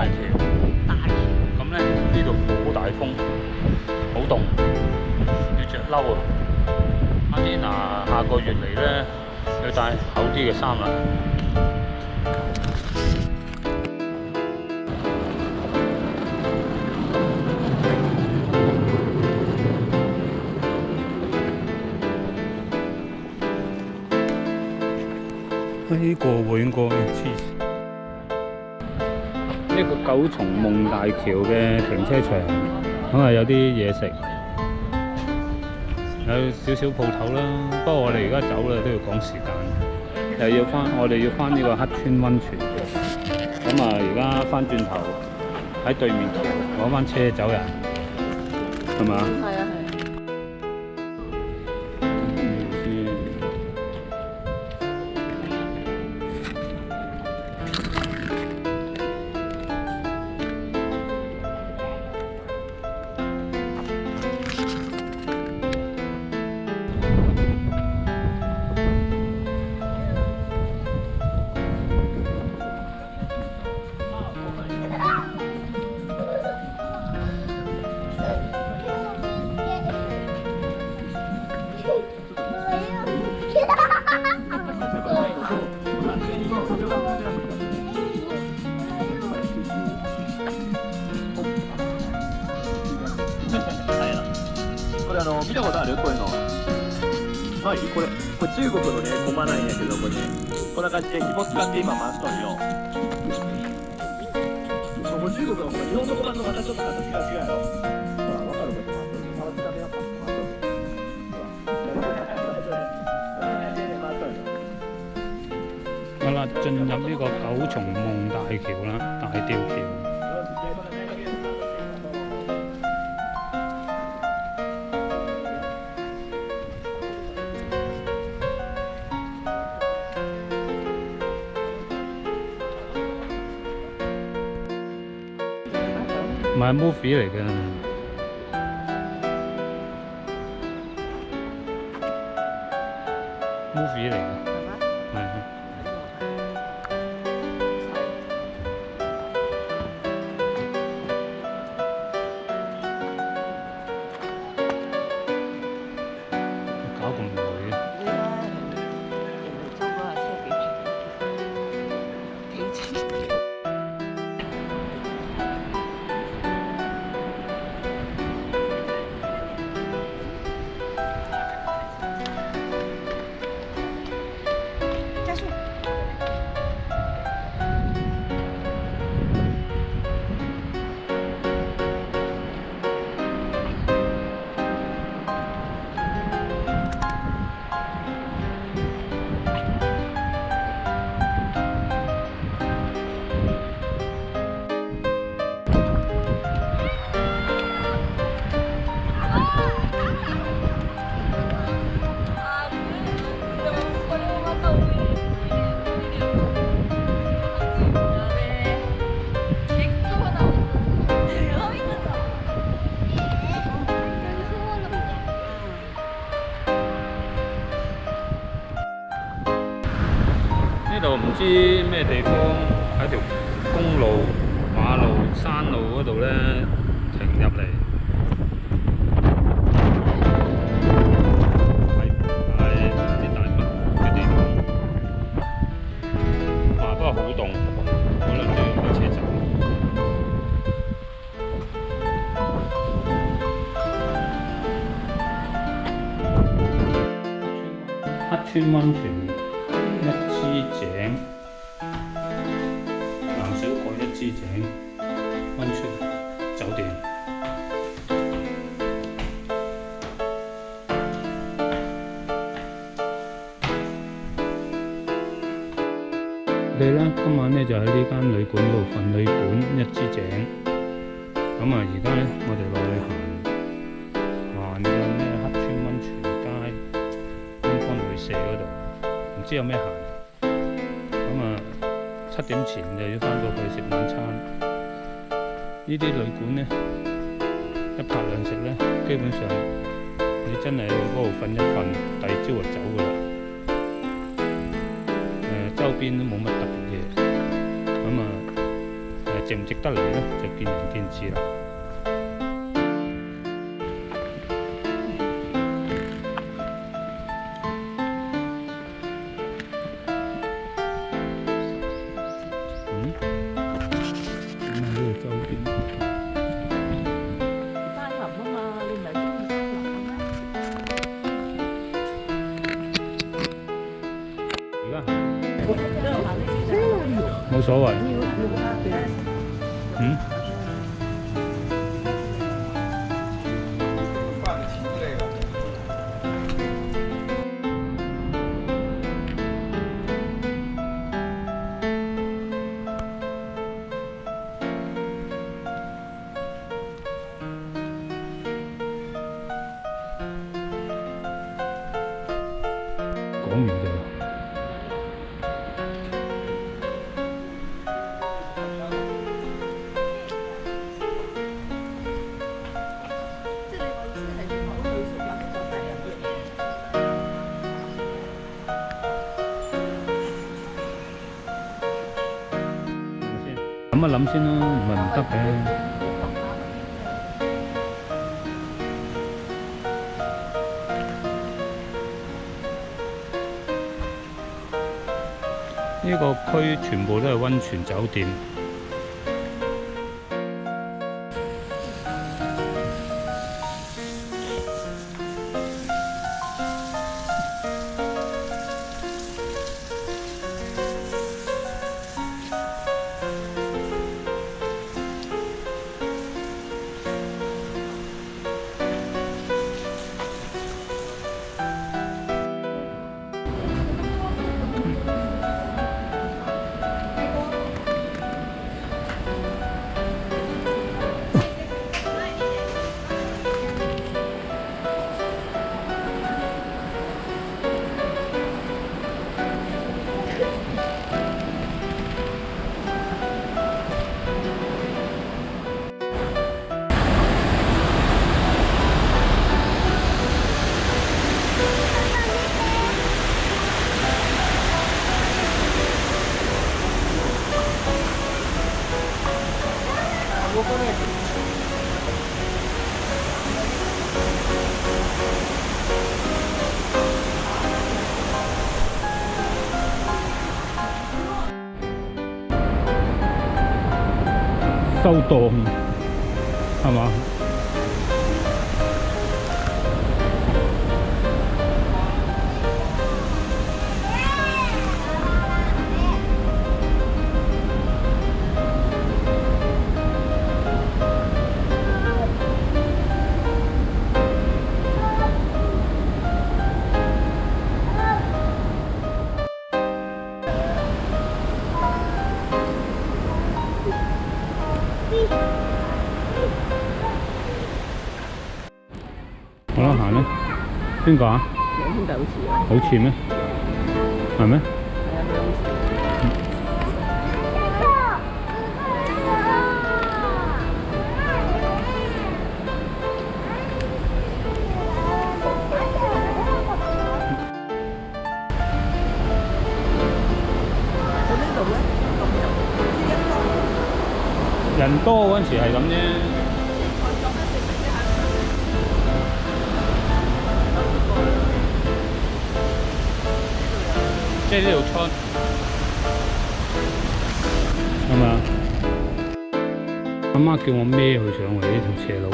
大橋。咁咧呢度好大風，好凍，要着褸啊！阿天娜下個月嚟咧要帶厚啲嘅衫啦。呢個喎應該黐線。呢個九重夢大橋嘅停車場，咁啊有啲嘢食，有少少鋪頭啦。不過我哋而家走啦都要趕時間，又要我哋要翻呢個黑川溫泉。咁啊而家翻轉頭喺對面橋攞翻車走人，係嘛？係啊係。見たことあるこういうのないこれ中国のね駒なんやけどこんな感じで紐使って今回しとるよこれ中国の日本の駒とまたちょっと形が違うやろ分かるか好啦，進入呢個九重夢大橋啦，大吊橋。唔係 movie 嚟嘅 ，movie 嚟嘅，係。搞咁耐嘅。呢度唔知咩地方喺條公路、馬路、山路嗰度咧停入嚟，係唔知大乜嘅地方。哇！不過好凍，可能都要開車走。黑川溫泉。一支井，南小海一支井，溫泉酒店。我哋咧今晚咧就喺呢間旅館度瞓旅館一支井。咁啊，而家咧我哋落去行嘅咩黑川溫泉街、東方旅社嗰度。唔知有咩行，咁啊7點前就要翻到去食晚餐。呢啲旅館咧，一拍兩食咧，基本上你真係去嗰度瞓一瞓，第二朝就走噶啦。周邊都冇乜特別嘢，咁啊值唔值得嚟咧，就見仁見智啦。嗯？點解呢度周邊？山林啊嘛，你唔係中意山林嘅咩？而家都有行呢啲就冇所謂。嗯？講完㗎啦。即係你個意思係全部都去食啦，就細人嘅。諗一諗先啦，唔係唔得嘅。呢個區全部都係溫泉酒店。收檔係嘛？好啦，行啦。邊個啊？兩兄弟好似啊。好似咩？係咩？係啊，佢好似。喺呢度咧，咁人多嗰陣時係咁啫。即係呢度出係咪啊？阿媽叫我孭佢上嚟呢條斜路。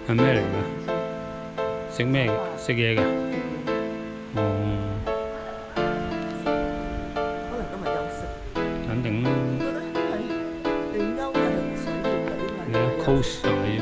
係咩嚟㗎？食咩嘅？食嘢㗎？哦，可能今日休息。肯定啦。我覺得係定休日係水邊嗰啲咪。你 close 晒啊！